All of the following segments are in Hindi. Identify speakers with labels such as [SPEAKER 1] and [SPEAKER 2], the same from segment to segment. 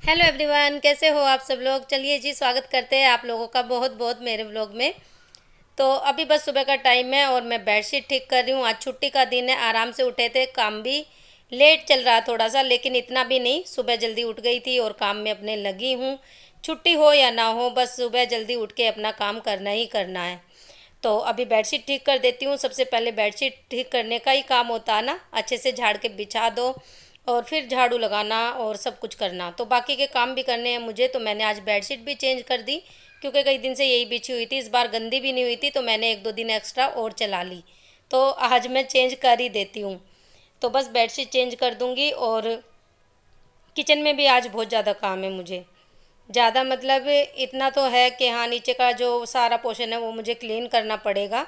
[SPEAKER 1] हेलो एवरीवन, कैसे हो आप सब लोग। चलिए जी, स्वागत करते हैं आप लोगों का बहुत बहुत मेरे व्लॉग में। तो अभी बस सुबह का टाइम है और मैं बेडशीट ठीक कर रही हूँ। आज छुट्टी का दिन है, आराम से उठे थे। काम भी लेट चल रहा थोड़ा सा, लेकिन इतना भी नहीं। सुबह जल्दी उठ गई थी और काम में अपने लगी हूँ। छुट्टी हो या ना हो, बस सुबह जल्दी उठ के अपना काम करना ही करना है। तो अभी बेडशीट ठीक कर देती हूँ। सबसे पहले बेडशीट ठीक करने का ही काम होता है ना, अच्छे से झाड़ के बिछा दो और फिर झाड़ू लगाना और सब कुछ करना। तो बाकी के काम भी करने हैं मुझे, तो मैंने आज बेडशीट भी चेंज कर दी क्योंकि कई दिन से यही बिछी हुई थी। इस बार गंदी भी नहीं हुई थी, तो मैंने एक दो दिन एक्स्ट्रा और चला ली। तो आज मैं चेंज कर ही देती हूँ। तो बस बेडशीट चेंज कर दूँगी। और किचन में भी आज बहुत ज़्यादा काम है मुझे। ज़्यादा मतलब इतना तो है कि हाँ, नीचे का जो सारा पोर्शन है वो मुझे क्लीन करना पड़ेगा।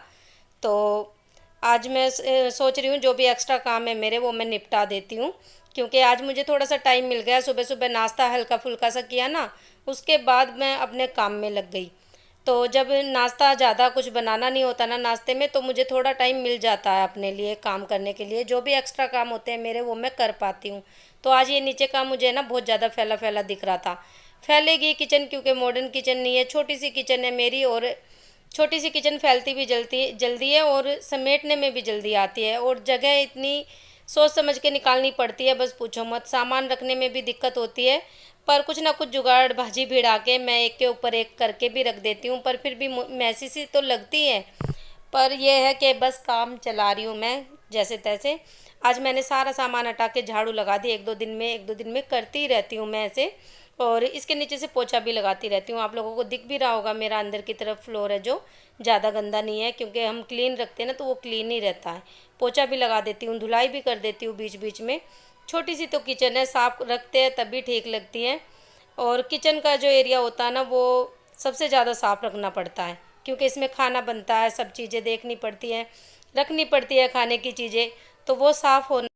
[SPEAKER 1] तो आज मैं सोच रही हूँ जो भी एक्स्ट्रा काम है मेरे, वो मैं निपटा देती हूँ। क्योंकि आज मुझे थोड़ा सा टाइम मिल गया। सुबह सुबह नाश्ता हल्का फुल्का सा किया ना, उसके बाद मैं अपने काम में लग गई। तो जब नाश्ता ज़्यादा कुछ बनाना नहीं होता ना नाश्ते में, तो मुझे थोड़ा टाइम मिल जाता है अपने लिए काम करने के लिए। जो भी एक्स्ट्रा काम होते हैं मेरे, वो मैं कर पाती हूँ। तो आज ये नीचे का मुझे ना बहुत ज़्यादा फैला फैला दिख रहा था। फैलेगी किचन, क्योंकि मॉडर्न किचन नहीं है, छोटी सी किचन है मेरी। और छोटी सी किचन फैलती भी जल्दी जल्दी है और समेटने में भी जल्दी आती है। और जगह इतनी सोच समझ के निकालनी पड़ती है, बस पूछो मत। सामान रखने में भी दिक्कत होती है, पर कुछ ना कुछ जुगाड़ भाजी भिड़ा के मैं एक के ऊपर एक करके भी रख देती हूँ। पर फिर भी मैसी सी तो लगती है। पर यह है कि बस काम चला रही हूँ मैं जैसे तैसे। आज मैंने सारा सामान हटा के झाड़ू लगा दी। एक दो दिन में करती ही रहती हूँ मैं ऐसे। और इसके नीचे से पोछा भी लगाती रहती हूँ। आप लोगों को दिख भी रहा होगा, मेरा अंदर की तरफ फ्लोर है जो ज़्यादा गंदा नहीं है, क्योंकि हम क्लीन रखते हैं ना, तो वो क्लीन ही रहता है। पोछा भी लगा देती हूँ, धुलाई भी कर देती हूँ बीच बीच में। छोटी सी तो किचन है, साफ रखते हैं तभी ठीक लगती है। और किचन का जो एरिया होता है ना, वो सबसे ज़्यादा साफ़ रखना पड़ता है, क्योंकि इसमें खाना बनता है, सब चीज़ें देखनी पड़ती हैं, रखनी पड़ती है खाने की चीज़ें। तो वो साफ़ होना।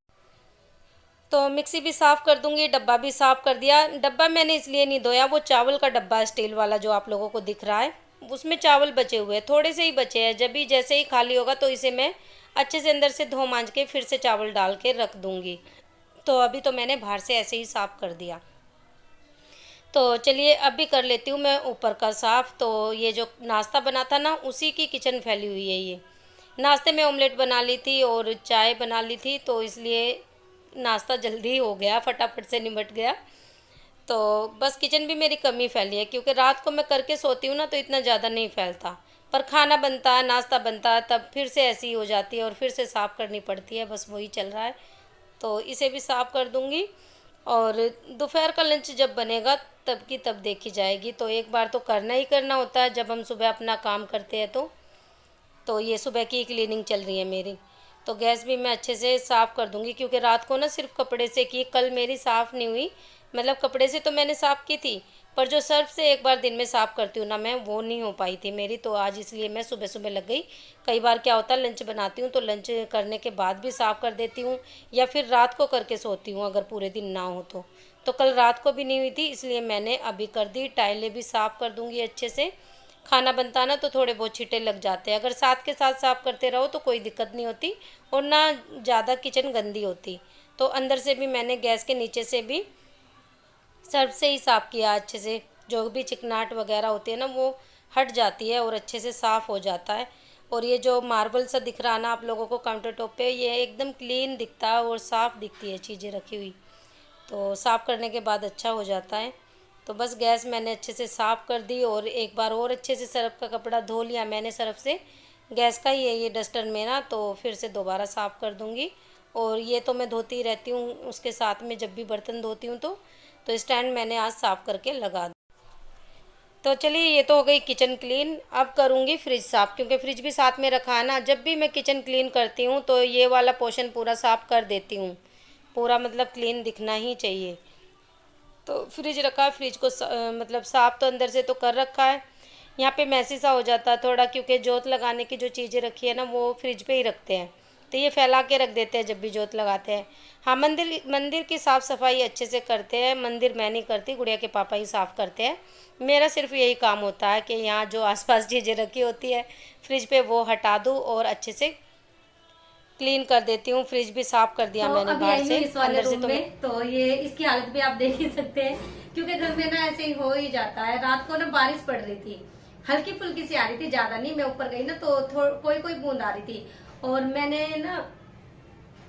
[SPEAKER 1] तो मिक्सी भी साफ़ कर दूंगी, डब्बा भी साफ़ कर दिया। डब्बा मैंने इसलिए नहीं धोया, वो चावल का डब्बा है स्टील वाला जो आप लोगों को दिख रहा है, उसमें चावल बचे हुए हैं, थोड़े से ही बचे हैं। जब भी जैसे ही खाली होगा तो इसे मैं अच्छे से अंदर से धो मांज के फिर से चावल डाल के रख दूंगी। तो अभी तो मैंने बाहर से ऐसे ही साफ़ कर दिया। तो चलिए अब भी कर लेती हूँ मैं ऊपर का साफ़। तो ये जो नाश्ता बना था ना, उसी की किचन फैली हुई है ये। नाश्ते में ऑमलेट बना ली थी और चाय बना ली थी, तो इसलिए नाश्ता जल्दी हो गया, फटाफट से निपट गया। तो बस किचन भी मेरी कम ही फैली है, क्योंकि रात को मैं करके सोती हूँ ना, तो इतना ज़्यादा नहीं फैलता। पर खाना बनता है, नाश्ता बनता है, तब फिर से ऐसी हो जाती है और फिर से साफ़ करनी पड़ती है। बस वही चल रहा है। तो इसे भी साफ़ कर दूँगी। और दोपहर का लंच जब बनेगा तब की तब देखी जाएगी। तो एक बार तो करना ही करना होता है जब हम सुबह अपना काम करते हैं। तो ये सुबह की क्लीनिंग चल रही है मेरी। तो गैस भी मैं अच्छे से साफ़ कर दूंगी, क्योंकि रात को ना सिर्फ कपड़े से की, कल मेरी साफ़ नहीं हुई। मतलब कपड़े से तो मैंने साफ़ की थी, पर जो सर्फ से एक बार दिन में साफ़ करती हूँ ना मैं, वो नहीं हो पाई थी मेरी। तो आज इसलिए मैं सुबह सुबह लग गई। कई बार क्या होता है, लंच बनाती हूँ तो लंच करने के बाद भी साफ़ कर देती हूँ, या फिर रात को करके सोती हूँ अगर पूरे दिन ना हो तो कल रात को भी नहीं हुई थी, इसलिए मैंने अभी कर दी। टाइलें भी साफ़ कर दूँगी अच्छे से। खाना बनता ना, तो थोड़े बहुत छींटे लग जाते हैं। अगर साथ के साथ साफ़ करते रहो तो कोई दिक्कत नहीं होती, और ना ज़्यादा किचन गंदी होती। तो अंदर से भी मैंने गैस के नीचे से भी सर्फ से ही साफ़ किया अच्छे से। जो भी चिकनाहट वगैरह होती है ना, वो हट जाती है और अच्छे से साफ़ हो जाता है। और ये जो मार्बल सा दिख रहा ना आप लोगों को काउंटर टॉप पे, ये एकदम क्लीन दिखता है और साफ़ दिखती है चीज़ें रखी हुई। तो साफ़ करने के बाद अच्छा हो जाता है। तो बस गैस मैंने अच्छे से साफ़ कर दी, और एक बार और अच्छे से सर्फ़ का कपड़ा धो लिया मैंने सर्फ़ से। गैस का ही है ये डस्टर में ना, तो फिर से दोबारा साफ़ कर दूँगी। और ये तो मैं धोती ही रहती हूँ, उसके साथ में जब भी बर्तन धोती हूँ तो स्टैंड मैंने आज साफ़ करके लगा दिया। तो चलिए, ये तो हो गई किचन क्लीन। अब करूँगी फ्रिज साफ़, क्योंकि फ्रिज भी साथ में रखा है ना। जब भी मैं किचन क्लीन करती हूँ तो ये वाला पोर्शन पूरा साफ़ कर देती हूँ। पूरा मतलब क्लीन दिखना ही चाहिए। तो फ्रिज रखा है, फ्रिज को मतलब साफ़ तो अंदर से तो कर रखा है। यहाँ पे मैसी सा हो जाता है थोड़ा, क्योंकि जोत लगाने की जो चीज़ें रखी है ना, वो फ्रिज पे ही रखते हैं। तो ये फैला के रख देते हैं जब भी जोत लगाते हैं। हाँ, मंदिर मंदिर की साफ़ सफाई अच्छे से करते हैं। मंदिर मैं नहीं करती, गुड़िया के पापा ही साफ़ करते हैं। मेरा सिर्फ यही काम होता है कि यहाँ जो आसपास चीज़ें रखी होती है फ्रिज पे, वो हटा दूँ और अच्छे से क्लीन कर देती हूँ। फ्रिज भी साफ कर दिया
[SPEAKER 2] तो
[SPEAKER 1] मैंने
[SPEAKER 2] अभी
[SPEAKER 1] बाहर
[SPEAKER 2] आई
[SPEAKER 1] से।
[SPEAKER 2] हूँ इस वाले
[SPEAKER 1] अंदर से
[SPEAKER 2] रूम में, तो ये इसकी हालत भी आप देख ही सकते हैं, क्योंकि घर में ना ऐसे ही हो ही जाता है। रात को ना बारिश पड़ रही थी, हल्की फुल्की सी आ रही थी, ज्यादा नहीं। मैं ऊपर गई ना तो कोई कोई बूंद आ रही थी, और मैंने ना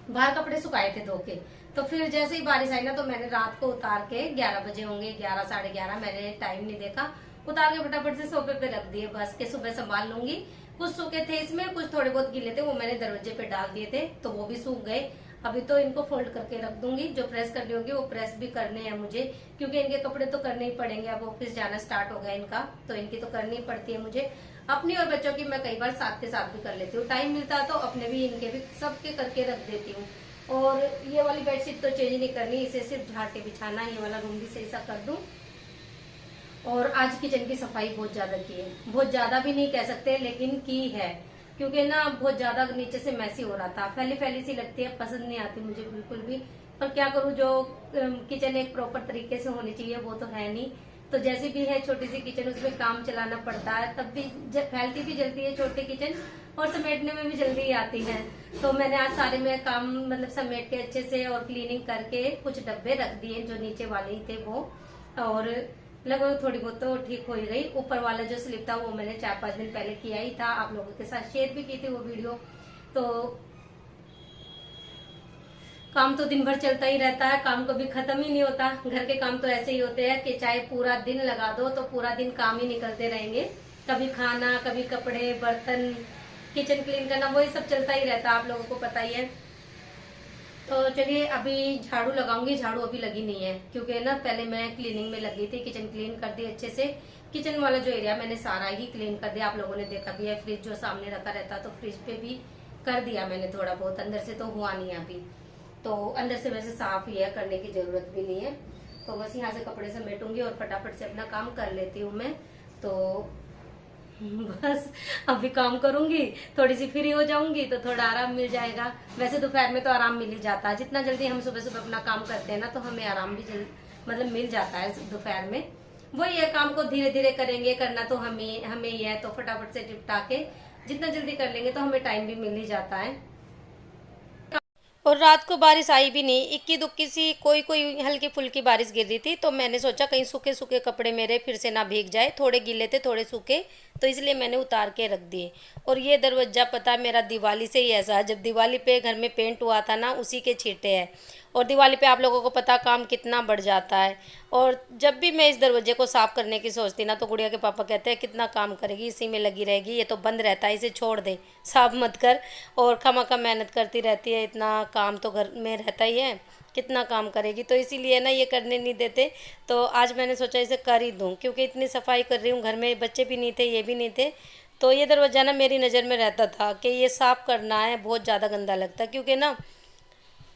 [SPEAKER 2] बाहर कपड़े सुखाए थे धो के। तो फिर जैसे ही बारिश आई ना तो मैंने रात को उतार के, 11 बजे होंगे, 11 साढ़े 11, मैंने टाइम नहीं देखा, उतार के फटाफट से सोफे पे रख दिए, बस के सुबह संभाल लूंगी। कुछ सूखे थे इसमें, कुछ थोड़े बहुत गीले थे, वो मैंने दरवाजे पे डाल दिए थे, तो वो भी सूख गए। अभी तो इनको फोल्ड करके रख दूंगी, जो प्रेस करनी होगी वो प्रेस भी करने हैं मुझे, क्योंकि इनके कपड़े तो करने ही पड़ेंगे। अब ऑफिस जाना स्टार्ट हो गया इनका, तो इनकी तो करनी ही पड़ती है मुझे। अपनी और बच्चों की मैं कई बार साथ के साथ भी कर लेती हूँ, टाइम मिलता है तो अपने भी इनके भी सबके करके रख देती हूँ। और ये वाली बेडशीट तो चेंज नहीं करनी, इसे सिर्फ झाड़ के बिछाना, ये वाला रूम भी सही सा कर दूं। और आज किचन की सफाई बहुत ज्यादा की है, बहुत ज्यादा भी नहीं कह सकते लेकिन की है, क्योंकि ना बहुत ज्यादा नीचे से मैसी हो रहा था, फैली फैली सी लगती है, पसंद नहीं आती मुझे बिल्कुल भी। पर क्या करूं, जो किचन एक प्रॉपर तरीके से होनी चाहिए वो तो है नहीं। तो जैसे भी है छोटी सी किचन, उसमें काम चलाना पड़ता है, तब भी फैलती भी जल्दी है छोटी किचन, और समेटने में भी जल्दी ही आती है। तो मैंने आज सारे में काम मतलब समेट के अच्छे से और क्लीनिंग करके कुछ डब्बे रख दिए जो नीचे वाले ही थे वो, और लगभग थोड़ी बहुत तो ठीक हो ही गई। ऊपर वाला जो स्लिप था वो मैंने 4-5 दिन पहले किया ही था, आप लोगों के साथ शेयर भी की थी वो वीडियो। तो काम तो दिन भर चलता ही रहता है, काम कभी खत्म ही नहीं होता। घर के काम तो ऐसे ही होते हैं कि चाहे पूरा दिन लगा दो तो पूरा दिन काम ही निकलते रहेंगे, कभी खाना, कभी कपड़े, बर्तन, किचन क्लीन करना, वही सब चलता ही रहता है, आप लोगों को पता ही है। तो चलिए अभी झाड़ू लगाऊंगी, झाड़ू अभी लगी नहीं है क्योंकि ना पहले मैं क्लीनिंग में लगी थी, किचन क्लीन कर दी अच्छे से। किचन वाला जो एरिया मैंने सारा ही क्लीन कर दिया, आप लोगों ने देखा भी है। फ्रिज जो सामने रखा रहता तो फ्रिज पे भी कर दिया मैंने थोड़ा बहुत, अंदर से तो हुआ नहीं अभी, तो अंदर से वैसे साफ ही है, करने की जरूरत भी नहीं है। तो बस यहाँ से कपड़े समेटूंगी और फटाफट से अपना काम कर लेती हूँ मैं। तो बस अभी काम करूंगी, थोड़ी सी फ्री हो जाऊंगी तो थोड़ा आराम मिल जाएगा। वैसे दोपहर में तो आराम मिल ही जाता है, जितना जल्दी हम सुबह सुबह अपना काम करते हैं ना तो हमें आराम भी मतलब मिल जाता है दोपहर में। वही है, काम को धीरे धीरे करेंगे, करना तो हमें हमें ही है, तो फटाफट से निपटा के जितना जल्दी कर लेंगे तो हमें टाइम भी मिल ही जाता है।
[SPEAKER 1] और रात को बारिश आई भी नहीं, इक्की दुक्की सी कोई कोई हल्की फुल्की बारिश गिर रही थी, तो मैंने सोचा कहीं सूखे सूखे कपड़े मेरे फिर से ना भीग जाए, थोड़े गीले थे थोड़े सूखे, तो इसलिए मैंने उतार के रख दिए। और ये दरवाजा पता है मेरा दिवाली से ही ऐसा है, जब दिवाली पे घर में पेंट हुआ था ना उसी के छींटे हैं। और दिवाली पे आप लोगों को पता काम कितना बढ़ जाता है। और जब भी मैं इस दरवाजे को साफ़ करने की सोचती ना तो गुड़िया के पापा कहते हैं कितना काम करेगी, इसी में लगी रहेगी, ये तो बंद रहता है, इसे छोड़ दे, साफ मत कर। और खामखा मेहनत करती रहती है, इतना काम तो घर में रहता ही है, कितना काम करेगी, तो इसीलिए ना ये करने नहीं देते। तो आज मैंने सोचा इसे कर ही दूँ, क्योंकि इतनी सफाई कर रही हूँ, घर में बच्चे भी नहीं थे, ये भी नहीं थे, तो ये दरवाज़ा ना मेरी नज़र में रहता था कि ये साफ़ करना है, बहुत ज़्यादा गंदा लगता, क्योंकि ना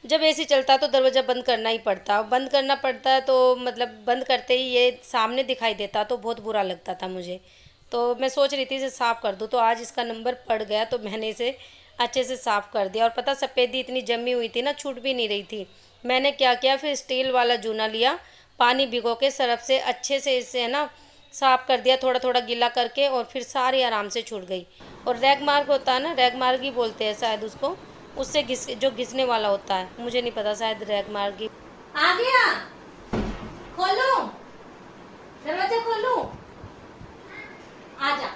[SPEAKER 1] जब एसी चलता है तो दरवाज़ा बंद करना ही पड़ता, बंद करना पड़ता है, तो मतलब बंद करते ही ये सामने दिखाई देता तो बहुत बुरा लगता था मुझे। तो मैं सोच रही थी इसे साफ़ कर दूँ, तो आज इसका नंबर पड़ गया तो मैंने इसे अच्छे से साफ़ कर दिया। और पता सफ़ेदी इतनी जमी हुई थी ना, छूट भी नहीं रही थी। मैंने क्या किया, फिर स्टील वाला जूना लिया, पानी भिगो के सरफ से अच्छे से इसे है ना साफ़ कर दिया, थोड़ा थोड़ा गीला करके, और फिर सारी आराम से छूट गई। और रैग मार्ग होता है ना, रैग मार्ग ही बोलते हैं शायद उसको, उससे जो घिसने वाला होता है, मुझे नहीं पता, शायद रैग मार्ग ही।
[SPEAKER 2] आ गया, खोलो, दरवाजा खोलो, आजा।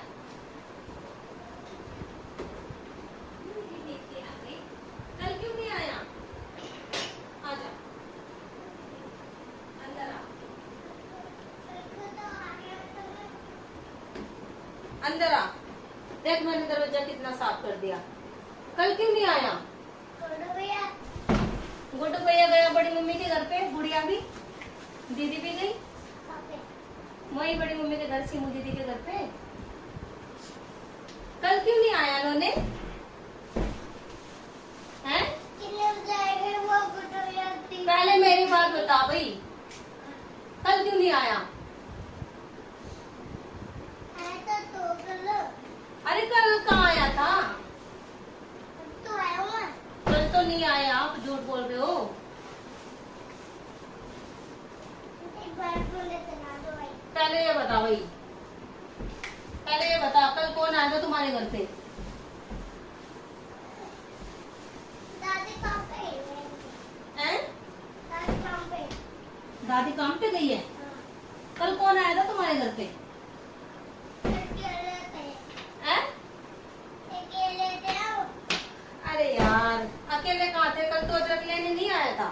[SPEAKER 2] कल क्यों नहीं आया, आजा, अंदर आ, अंदर आ। देख मैंने दरवाजा कितना साफ कर दिया, कल क्यों नहीं आया। गुड्डू भैया गया बड़ी मम्मी के घर पे, गुड़िया भी, दीदी भी गई वही बड़ी मम्मी के घर, सीमू दीदी के घर पे। कल क्यों नहीं आया उन्होंने, हैं? पहले मेरी बात बता भाई, कल क्यों नहीं आया। अरे कल कहाँ आया था, कल तो नहीं आया, आप झूठ बोल रहे हो। पहले ये बता भाई, पहले ये बता कल कौन आया था तुम्हारे घर पे।
[SPEAKER 1] दादी काम पे गई है? कल कौन आया था तुम्हारे घर पे? हैं? अरे यार अकेले कहाँ थे? कल तो अदरक लेने नहीं आया था।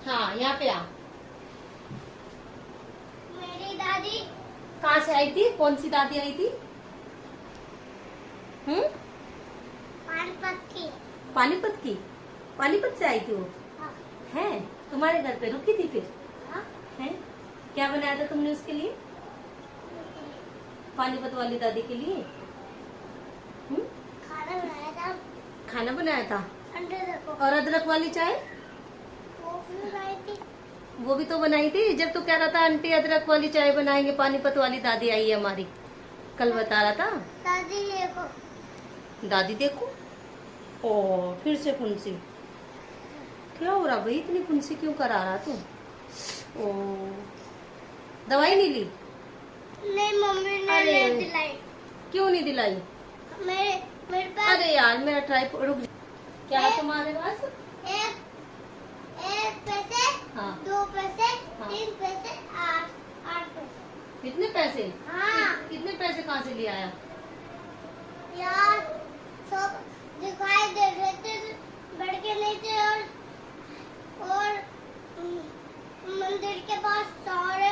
[SPEAKER 1] हाँ यहाँ पे आ।
[SPEAKER 2] मेरी दादी
[SPEAKER 1] कहाँ से आई थी? कौन सी दादी आई थी?
[SPEAKER 2] पानीपत की।
[SPEAKER 1] पानीपत की? पानीपत से आई थी वो?
[SPEAKER 2] हाँ।
[SPEAKER 1] है तुम्हारे घर पे रुकी थी फिर?
[SPEAKER 2] हाँ।
[SPEAKER 1] है क्या बनाया था तुमने उसके लिए? पानीपत वाली दादी के लिए?
[SPEAKER 2] खाना बनाया था।
[SPEAKER 1] खाना बनाया था।
[SPEAKER 2] अंडे देखो।
[SPEAKER 1] और अदरक वाली चाय?
[SPEAKER 2] वो भी बनाई थी।
[SPEAKER 1] वो भी तो बनाई थी। जब तू कह रहा था आंटी अदरक वाली चाय बनाएंगे, पानीपत वाली दादी आई है हमारी, कल बता रहा था।
[SPEAKER 2] दादी देखो।
[SPEAKER 1] दादी देखो। ओ फिर से फुंसी। क्या हो रहा भाई? इतनी फुंसी क्यों करा रहा तू? ओ दवाई नहीं ली?
[SPEAKER 2] नहीं मम्मी ने
[SPEAKER 1] अरे।
[SPEAKER 2] नहीं दिलाई।
[SPEAKER 1] क्यों नहीं दिलाई?
[SPEAKER 2] मेरे मेरे पास
[SPEAKER 1] अरे यार मेरा ट्राइपॉड रुक जा। क्या है तुम्हारे पास?
[SPEAKER 2] एक एक पैसे,
[SPEAKER 1] हाँ।
[SPEAKER 2] 2 पैसे,
[SPEAKER 1] हाँ।
[SPEAKER 2] 3 पैसे, 8 पैसे।
[SPEAKER 1] कितने पैसे?
[SPEAKER 2] हाँ।
[SPEAKER 1] कितने पैसे कहाँ से ले आया?
[SPEAKER 2] यार सब दिखाई दे रहे थे बेड के नीचे और मंदिर के पास सारे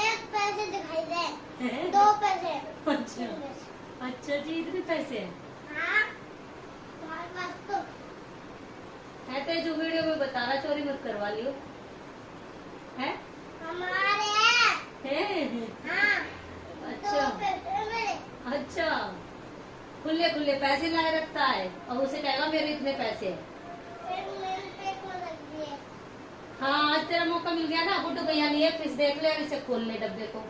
[SPEAKER 2] एक पैसे दिखाई दे, 2 पैसे।
[SPEAKER 1] अच्छा
[SPEAKER 2] 3 पैसे।
[SPEAKER 1] अच्छा जी इतने पैसे हैं?
[SPEAKER 2] हाँ तुम्हारे पास तो
[SPEAKER 1] है तो जो वीडियो में बता रहा, चोरी मत करवा लियो। है
[SPEAKER 2] हमारे
[SPEAKER 1] हैं?
[SPEAKER 2] हाँ।
[SPEAKER 1] अच्छा
[SPEAKER 2] 2 पैसे मेरे।
[SPEAKER 1] अच्छा खुले खुले पैसे लाए रखता है और उसे कहेगा मेरे इतने पैसे हैं।
[SPEAKER 2] फिर मेरे पेट में लग गए।
[SPEAKER 1] हाँ आज तेरा मौका मिल गया ना। गुड्डू भैया नहीं है, फिर देख ले और इसे खोल ले डब्बे को।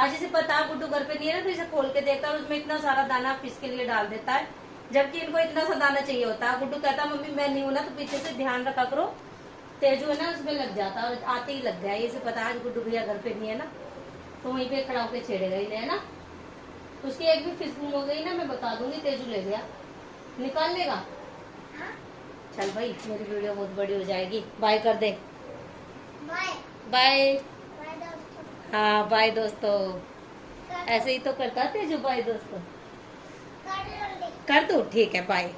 [SPEAKER 1] आज इसे पता है गुड्डू घर पे नहीं है ना, तो इसे खोल के देखता है और उसमें इतना सारा दाना फिश के लिए डाल देता है, जबकि इनको इतना सा दाना चाहिए होता है। गुड्डू कहता है मम्मी मैं नहीं हूं ना, तो पीछे से ध्यान रखा करो। तेजू है ना उसमें लग जाता है और आते ही लग गया। इसे पता है आज गुड्डू भैया घर पे नहीं है ना, तो वहीं पे खड़ा होकर छेड़ेगा ही है ना। उसकी एक भी फिश गुम हो गई ना, मैं बता दूंगी तेजू ले गया, निकाल लेगा।
[SPEAKER 2] हाँ
[SPEAKER 1] चल भाई मेरी वीडियो बहुत बड़ी हो जाएगी। बाय कर दे।
[SPEAKER 2] Bye
[SPEAKER 1] bye.
[SPEAKER 2] बाय दोस्तों।
[SPEAKER 1] हाँ बाय दोस्तों। ऐसे ही तो करता तेजू बाय दोस्तों।
[SPEAKER 2] कर लो।
[SPEAKER 1] कर दो ठीक है बाय।